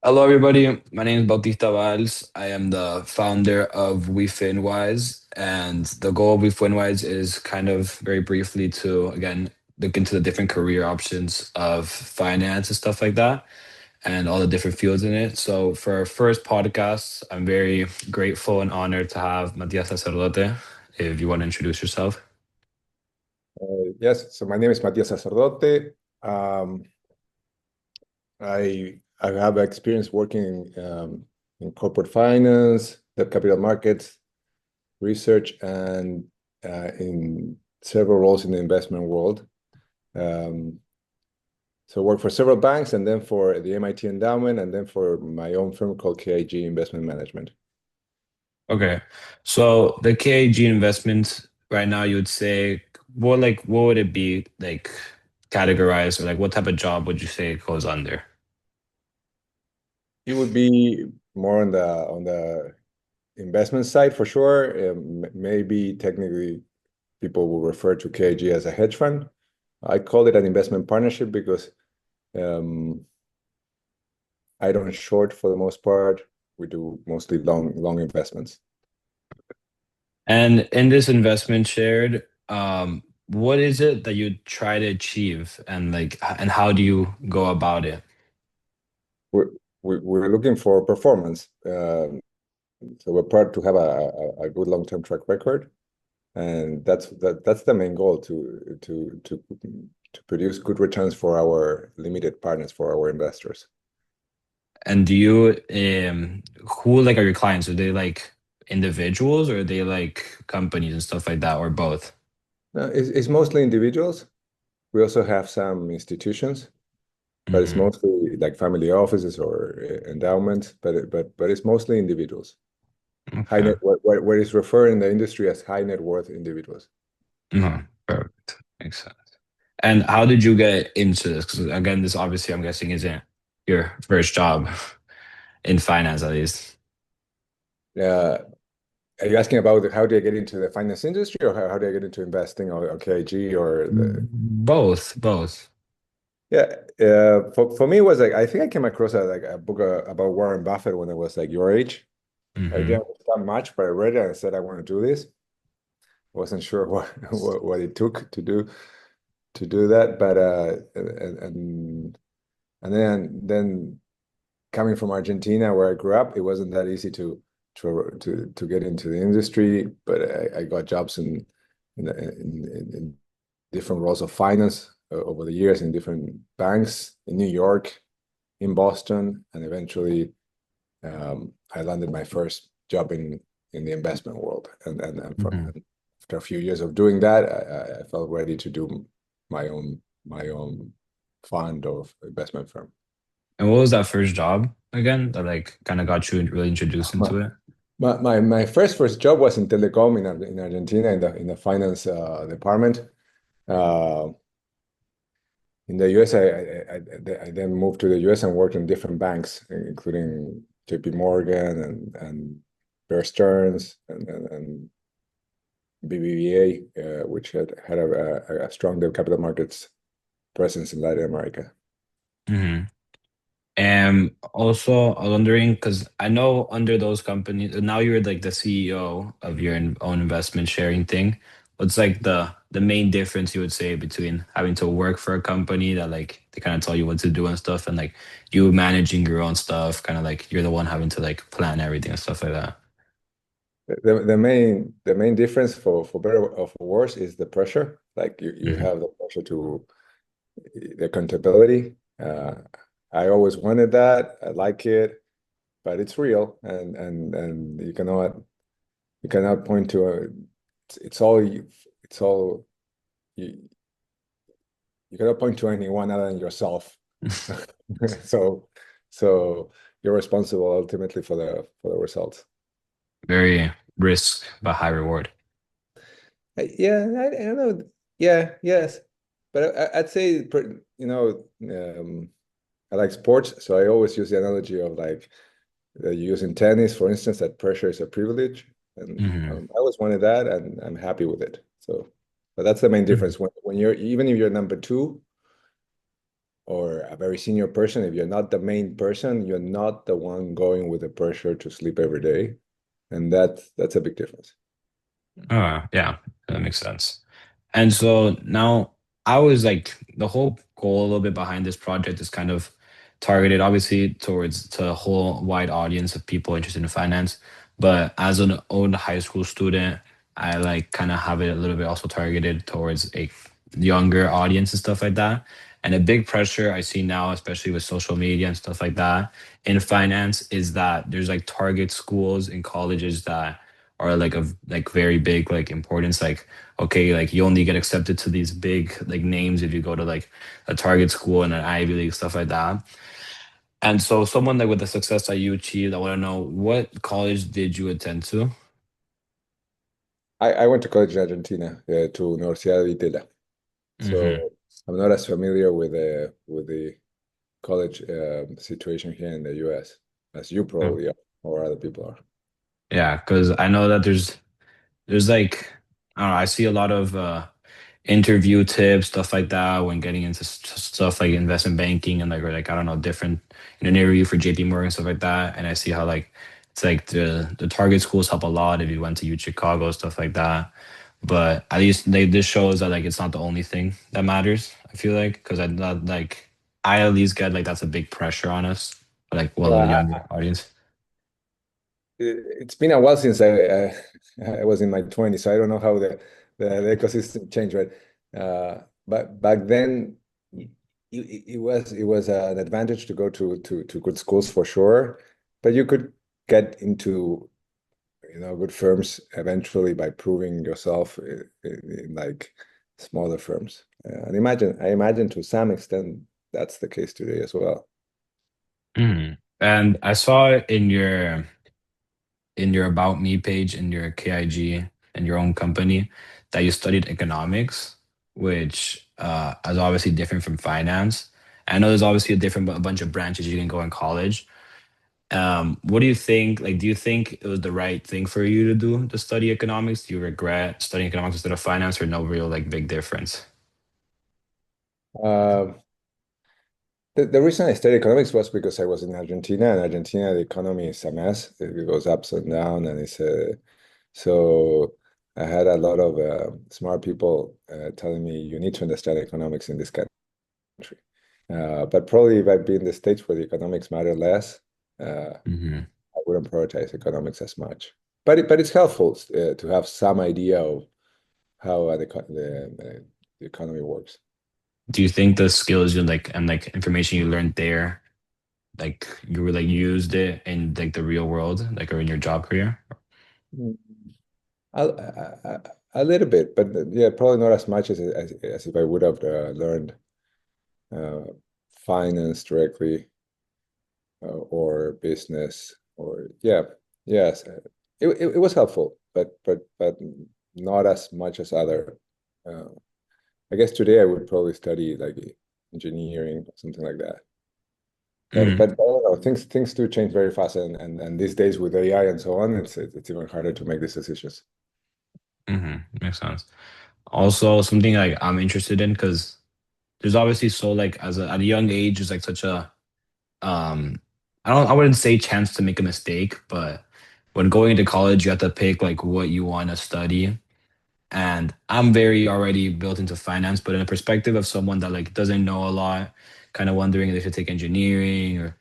Hello, everybody. My name is Bautista Valls. I am the founder of wefinwise, and the goal of wefinwise is kind of very briefly to again look into the different career options of finance and stuff like that, and all the different fields in it. So, for our first podcast, I'm very grateful and honored to have Matias Sacerdote. If you want to introduce yourself. Yes, so my name is Matias Sacerdote. Um, I have experience working in corporate finance, debt capital markets, research, and in several roles in the investment world. Um, so work for several banks, and then for the MIT Endowment, and then for my own firm called KIG Investment Management. Okay, so the KAG investments right now, you would say, what would it be like categorized, or like what type of job would you say it goes under? It would be more on the investment side for sure. Maybe technically people will refer to KIG as a hedge fund. I call it an investment partnership because um, I don't short for the most part. We do mostly long investments. And in this investment shared, what is it that you try to achieve, and and how do you go about it? We're, we're looking for performance. So we're proud to have a good long-term track record, and that's the main goal to produce good returns for our limited partners, for our investors. And do you who like are your clients? Are they like individuals, or are they like companies and stuff like that, or both? It's mostly individuals. We also have some institutions, but it's Hmm. mostly like family offices or endowments, but it's mostly individuals. High Okay. net what is referred in the industry as high net worth individuals. Perfect. Makes sense. And how did you get into this? Because again, this obviously I'm guessing isn't your first job in finance, at least. Uh, are you asking about how do I get into the finance industry, or how do I get into investing, or KG, or the Both, both. yeah? For me, it was like I think I came across a book about Warren Buffett when I was like your age. I Hmm. didn't understand much, but I read it and I said I want to do this. Wasn't sure what what it took to do that, but and then coming from Argentina, where I grew up, it wasn't that easy to get into the industry. But I got jobs in different roles of finance over the years in different banks in New York, in Boston, and eventually I landed my first job in the investment world. Hmm. After a few years of doing that, I felt ready to do my own fund of investment firm. And what was that first job again that like kind of got you really introduced into it? My first job was in telecom in Argentina in the finance department. Uh, in the US, I then moved to the US and worked in different banks, including JP Morgan and Bear Stearns and BBVA, which had a strong capital markets presence in Latin America. Hmm. And also, I was wondering because I know under those companies, and now you're like the CEO of your own investment sharing thing. What's like the main difference you would say between having to work for a company that like they kind of tell you what to do and stuff, and like you managing your own stuff, kind of like you're the one having to like plan everything and stuff like that. The main difference for better or for worse is the pressure. Like you Hmm. have the pressure to the accountability. I always wanted that. I like it, but it's real, and you cannot point to a. It's all you, you cannot point to anyone other than yourself. So so you're responsible ultimately for the results. Very risk but high reward. Yeah, I don't know. Yeah, yes, but I'd say I like sports, so I always use the analogy of like that you use in tennis, for instance, that pressure is a privilege, and Hmm. I always wanted that, and I'm happy with it. So, but that's the main difference when you're even if you're number two or a very senior person, if you're not the main person, you're not the one going with the pressure to sleep every day. And that's a big difference. Yeah, that makes sense. And so now I was like the whole goal a little bit behind this project is kind of targeted obviously towards to a whole wide audience of people interested in finance. But as an old high school student, I like kind of have it a little bit also targeted towards a younger audience and stuff like that. And a big pressure I see now, especially with social media and stuff like that in finance, is that there's like target schools and colleges that are like of like very big like importance. Like okay, like you only get accepted to these big like names if you go to like a target school and an Ivy League, stuff like that. And so someone like with the success that you achieved, I want to know what college did you attend to? I went to college in Argentina, to Universidad de Itela. Mm-hmm. So I'm not as familiar with the college situation here in the US as you Oh, probably are, or other people are. yeah, because I know that there's like I don't know, I see a lot of interview tips, stuff like that, when getting into stuff like investment banking and like or like I don't know, different in an interview for JP Morgan, stuff like that. And I see how like it's like the target schools help a lot if you went to U Chicago, stuff like that. But at least this shows that like it's not the only thing that matters. I feel like because I not like I at least get like that's a big pressure on us, like well the Yeah, younger audience. it's been a while since I was in my 20s, so I don't know how the ecosystem changed, right? But back then, it was an advantage to go to good schools for sure, but you could get into good firms eventually by proving yourself in like smaller firms. And I imagine to some extent that's the case today as well. Mhm. And I saw in your About Me page in your KIG and your own company that you studied economics, which is obviously different from finance. I know there's obviously a bunch of branches you can go in college. What do you think? Like, do you think it was the right thing for you to do to study economics? Do you regret studying economics instead of finance, or no real like big difference? Um, the reason I studied economics was because I was in Argentina, and Argentina, the economy is a mess. It goes ups and down, and so I had a lot of smart people telling me you need to understand economics in this country. But probably if I'd be in the States where the economics matter less, Hmm. I wouldn't prioritize economics as much. But it's helpful to have some idea of how the economy works. Do you think the skills you like and like information you learned there, like you were like used it in like the real world, like or in your job career? Mm. A little bit, but yeah, probably not as much as if I would have learned uh, finance directly, or business, or yeah, yes, it was helpful, but not as much as other. Uh, I guess today I would probably study like engineering or something like that. But I don't know, things do change very fast, and these days with AI and so on, it's even harder to make these decisions. Mm-hmm. Makes sense. Also, something like I'm interested in because there's obviously so like at a young age, there's like such a um I wouldn't say chance to make a mistake, but when going into college, you have to pick like what you want to study. And I'm very already built into finance, but in a perspective of someone that like doesn't know a lot, kind of wondering if they should take engineering or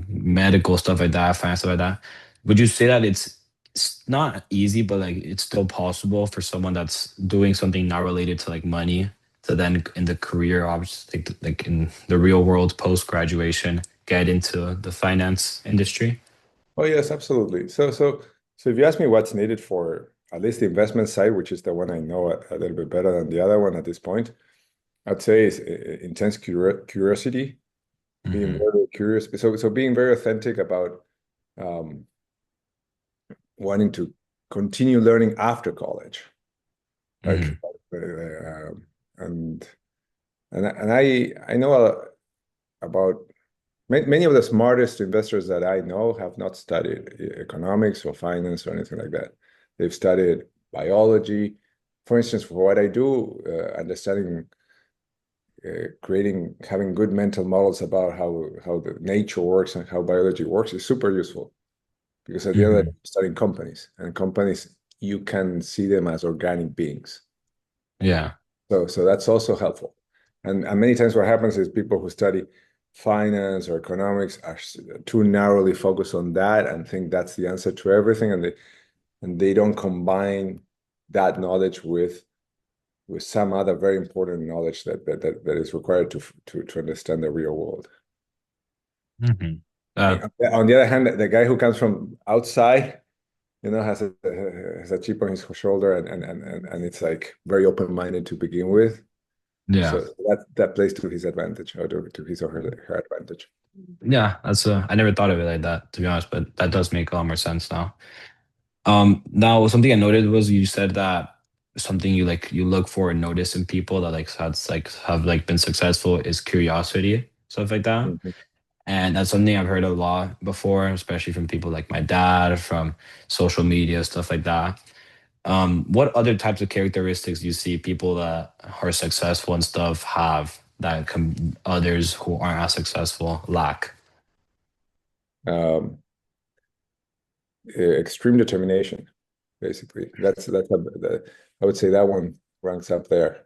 medical stuff like that, finance stuff like that. Would you say that it's not easy, but like it's still possible for someone that's doing something not related to like money to then in the career, obviously, like in the real world post graduation, get into the finance industry? Oh yes, absolutely. So if you ask me what's needed for at least the investment side, which is the one I know a little bit better than the other one at this point, I'd say is intense curiosity, being Hmm. very curious. So being very authentic about um, wanting to continue learning after college, like Hmm. and and I know about many of the smartest investors that I know have not studied economics or finance or anything like that. They've studied biology. For instance, for what I do, understanding creating, having good mental models about how the nature works and how biology works is super useful because at the end of the day, Hmm. studying companies, and companies, you can see them as organic beings. Yeah. So that's also helpful. And many times what happens is people who study finance or economics are too narrowly focused on that and think that's the answer to everything, and they don't combine that knowledge with some other very important knowledge that is required to understand the real world. Hmm. Uh, On the other hand, the guy who comes from outside, has a chip on his shoulder, and it's like very open-minded to begin with. yeah. So that plays to his advantage, or to his or her advantage. Yeah. I never thought of it like that, to be honest, but that does make a lot more sense now. Now something I noted was you said that something you look for and notice in people that have like been successful is curiosity, stuff like that. Mhm. And that's something I've heard a lot before, especially from people like my dad, from social media, stuff like that. What other types of characteristics do you see people that are successful and stuff have that others who aren't as successful lack? Um, Extreme determination, basically. I would say that one ranks up there.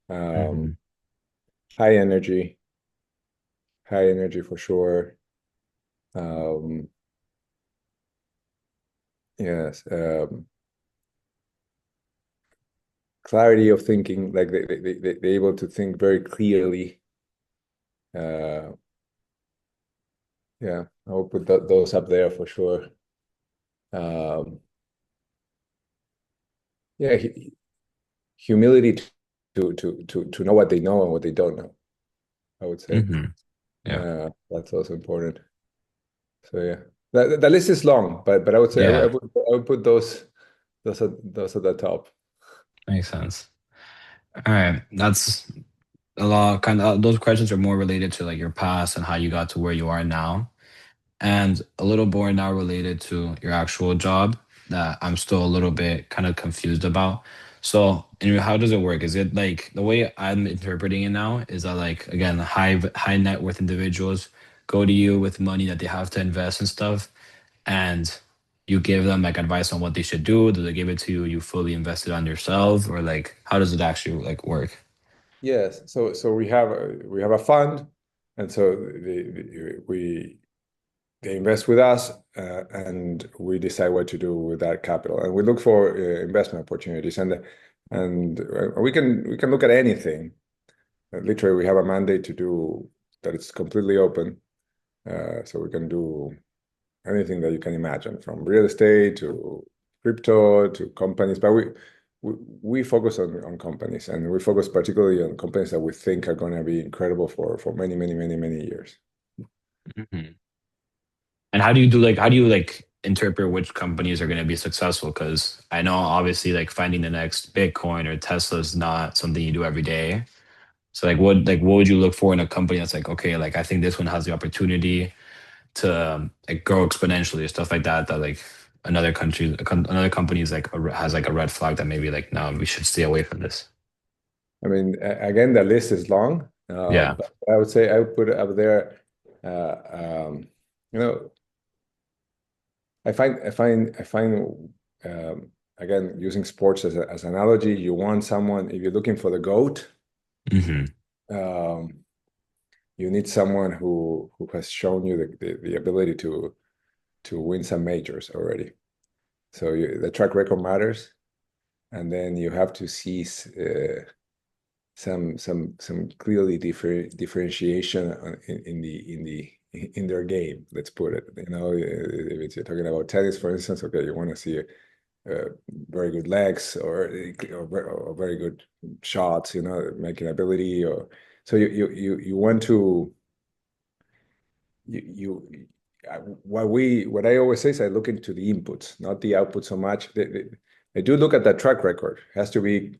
Hmm. Um, high energy, high energy for sure. Um, yes. Clarity of thinking, like they're able to think very clearly. Uh, yeah, I will put those up there for sure. Um, yeah, humility to know what they know and what they don't know, I would say. Hmm. Yeah. That's also important. So yeah, the list is long, but I would say Yeah. I would put those at the top. Makes sense. All right. That's a lot kind of those questions are more related to like your past and how you got to where you are now, and a little more now related to your actual job that I'm still a little bit kind of confused about. So, anyway, how does it work? Is it like the way I'm interpreting it now is that like again, high net worth individuals go to you with money that they have to invest and stuff, and you give them like advice on what they should do? Do they give it to you? You fully invest it on yourself, or like how does it actually like work? Yes, so we have a fund, and so they invest with us, and we decide what to do with that capital, and we look for investment opportunities, and we can look at anything. Literally, we have a mandate to do that. It's completely open, so we can do anything that you can imagine, from real estate to crypto to companies. But we, we focus on companies, and we focus particularly on companies that we think are going to be incredible for many, many, many, many years. Mhm. And how do you like interpret which companies are going to be successful? Because I know obviously like finding the next Bitcoin or Tesla is not something you do every day. So what would you look for in a company that's like, okay, like I think this one has the opportunity to like grow exponentially or stuff like that, that like another company is like has like a red flag that maybe like no, we should stay away from this. I mean, again, the list is long, Yeah. but I would say I would put it up there. Uh, um, you know, again, using sports as an analogy, you want someone, if you're looking for the GOAT, Hmm. um, you need someone who has shown you the ability to win some majors already. So the track record matters, and then you have to see some clearly differentiation in their game. Let's put it. If you're talking about tennis, for instance, okay, you want to see very good legs, or very good shots, making ability, or so you want to you what I always say is I look into the inputs, not the output so much. I do look at that track record. It has to be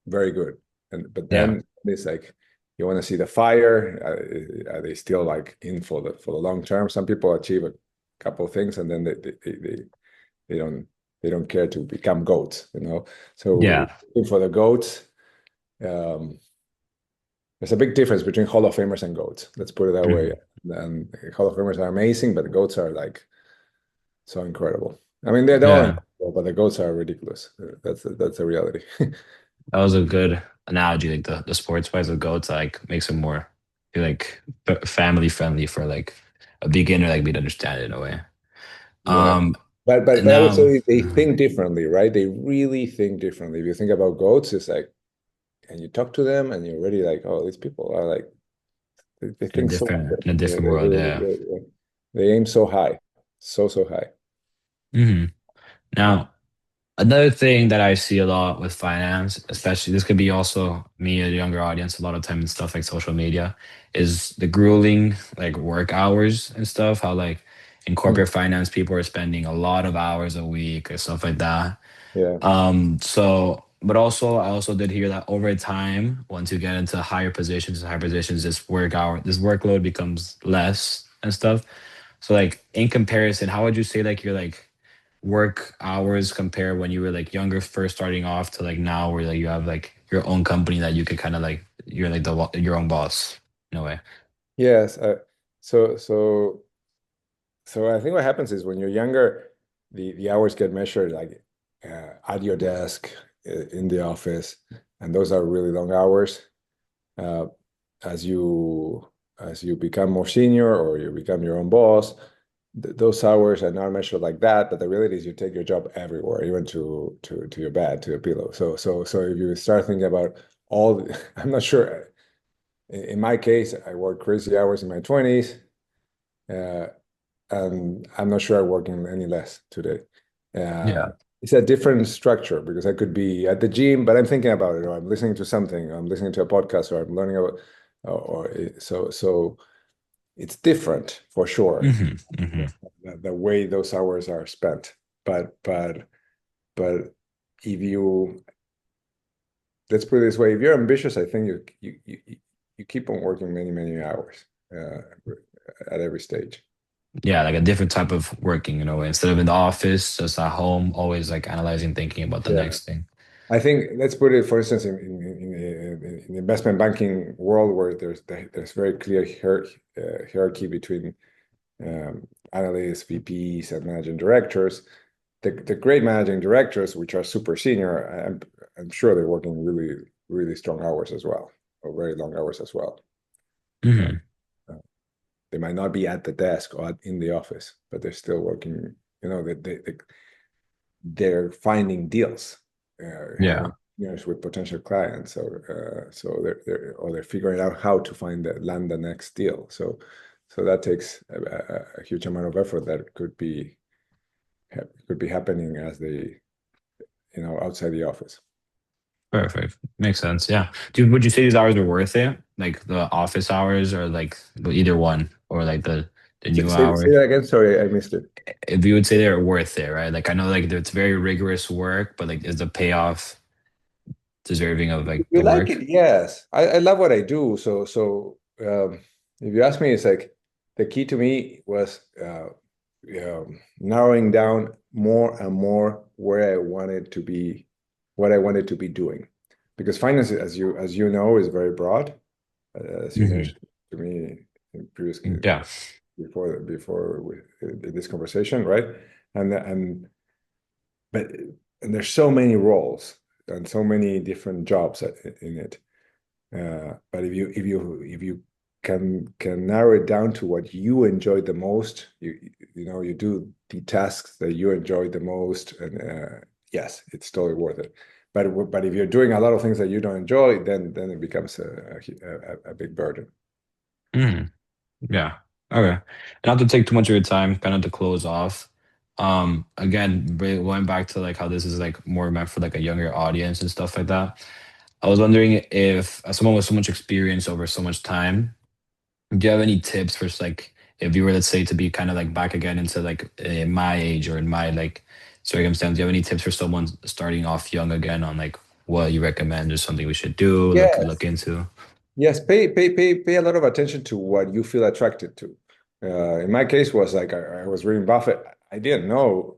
very good. But Yeah. then it's like you want to see the fire. Are they still like in for the long term? Some people achieve a couple of things, and then they don't they don't care to become goats. So Yeah. looking for the goats. Um, there's a big difference between Hall of Famers and GOATs. Let's put it that way. Mhm. And Hall of Famers are amazing, but the GOATs are like so incredible. I mean, they're all Yeah, incredible, but the GOATs are ridiculous. That's a reality. that was a good analogy. Like the sports wise of goats, like makes it more feel like family friendly for like a beginner like me to understand it in a way. Yeah. Um, But I would now, say they mhm, think differently, right? They really think differently. If you think about GOATs, it's like, and you talk to them and you're already like, oh, these people are like, they think so hard. in a They, different they, world, they, yeah. they, they aim so high, so high. Hmm. Now, another thing that I see a lot with finance, especially this could be also me, a younger audience, a lot of time and stuff like social media, is the grueling like work hours and stuff. How like in Hmm. corporate finance, people are spending a lot of hours a week or stuff like that. Yeah. So, but also I also did hear that over time, once you get into higher positions, this workload becomes less and stuff. So like in comparison, how would you say like your like work hours compare when you were like younger, first starting off to like now where like you have like your own company that you could kind of like you're like your own boss in a way. Yes. So, so, so I think what happens is when you're younger, the hours get measured like at your desk in the office, and those are really long hours. Uh, as you as you become more senior or you become your own boss, th those hours are not measured like that. But the reality is you take your job everywhere, even to your bed, to your pillow. So if you start thinking about all, I'm not sure. In my case, I worked crazy hours in my 20s. Uh, and I'm not sure I'm working any less today. Yeah. It's a different structure because I could be at the gym, but I'm thinking about it, or I'm listening to something, or I'm listening to a podcast, or I'm learning about, so it's different for sure, Hmm. Hmm. the way those hours are spent. But if you let's put it this way, if you're ambitious, I think you keep on working many hours uh, at every stage. Yeah, like a different type of working in a way. Instead of in the office, just at home, always like analyzing, thinking about the Yeah. next thing. I think let's put it, for instance, in the investment banking world where there's very clear hierarchy between analysts, VPs, and managing directors. The great managing directors, which are super senior, I'm sure they're working really strong hours as well, or very long hours as well. Uh, Hmm. uh, they might not be at the desk or in the office, but they're still working. They're finding deals, Yeah, having with potential clients, so they're figuring out how to land the next deal. So that takes a huge amount of effort that could be happening as they outside the office. perfect. Makes sense. Yeah. Would you say these hours are worth it? Like the office hours or like either one or like the Say, new say hours? that again. Sorry, I missed it. If you would say they're worth it, right? Like I know like it's very rigorous work, but like is the payoff deserving of like You the like work? it? Yes. I love what I do. If you ask me, it's like the key to me was narrowing down more and more where I wanted to be, what I wanted to be doing. Because finance, as you know, is very broad, as you Hmm. mentioned to me in previous Yeah, before in this conversation, right? And and but and there's so many roles and so many different jobs in it. But if you can narrow it down to what you enjoy the most, you do the tasks that you enjoy the most, and yes, it's totally worth it. But if you're doing a lot of things that you don't enjoy, then it becomes a big burden. hmm, yeah. Okay. And not to take too much of your time, kind of to close off. Again, going back to like how this is like more meant for like a younger audience and stuff like that. I was wondering if, as someone with so much experience over so much time, do you have any tips for like if you were, let's say, to be kind of like back again into like in my age or in my like circumstance? Do you have any tips for someone starting off young again on like what you recommend or something we should do, look Yes. into? Yes, pay a lot of attention to what you feel attracted to. In my case, was like I was reading Buffett. I didn't know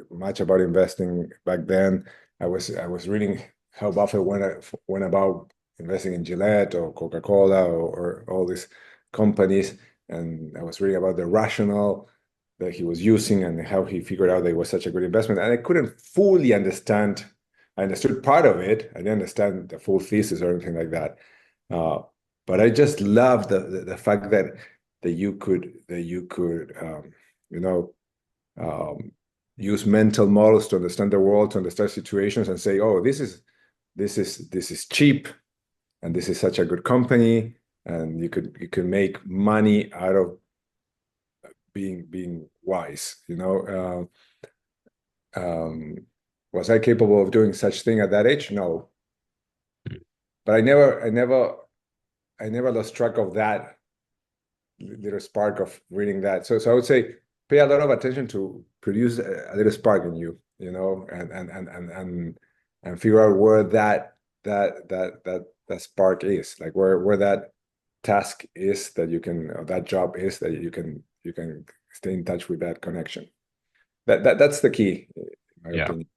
much about investing back then. I was reading how Buffett went about investing in Gillette or Coca-Cola or all these companies. And I was reading about the rationale that he was using and how he figured out that it was such a good investment. And I couldn't fully understand. I understood part of it. I didn't understand the full thesis or anything like that. Uh, but I just love the fact that you could you know um, use mental models to understand the world, to understand situations, and say, oh, this is cheap, and this is such a good company, and you could make money out of being wise. Um, was I capable of doing such thing at that age? No, but I never lost track of that little spark of reading that. So I would say pay a lot of attention to produce a little spark in you, and figure out where that spark is, like where that task is that you can, or that job is that you can stay in touch with that connection. That's the key, in my Yeah. opinion.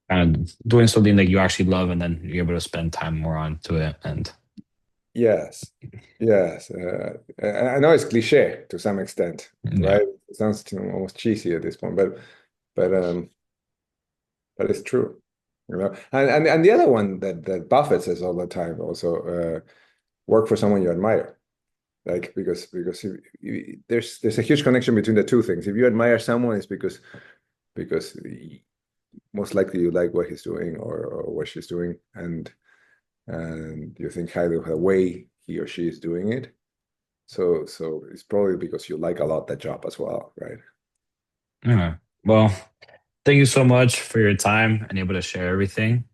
And doing something that you actually love, and then you're able to spend time more on to it. And Yes, yes. I know it's cliche to some extent, yeah, right? It sounds almost cheesy at this point, but it's true, And the other one that Buffett says all the time also, work for someone you admire, like because there's a huge connection between the two things. If you admire someone, it's because most likely you like what he's doing or what she's doing, and you think highly of the way he or she is doing it. So it's probably because you like a lot that job as well, right? yeah. Well, thank you so much for your time and able to share everything.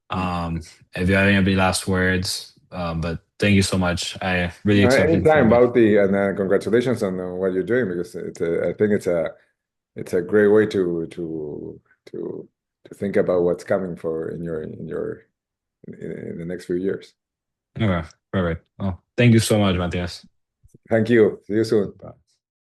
Um, if you have any last words, but thank you so much. I really accepted Anytime, feedback. Bauti, and congratulations on what you're doing, because I think it's a great way to to think about what's coming for in the next few years. Okay, perfect. Well, thank you so much, Matias. Thank you. See you soon. Bye.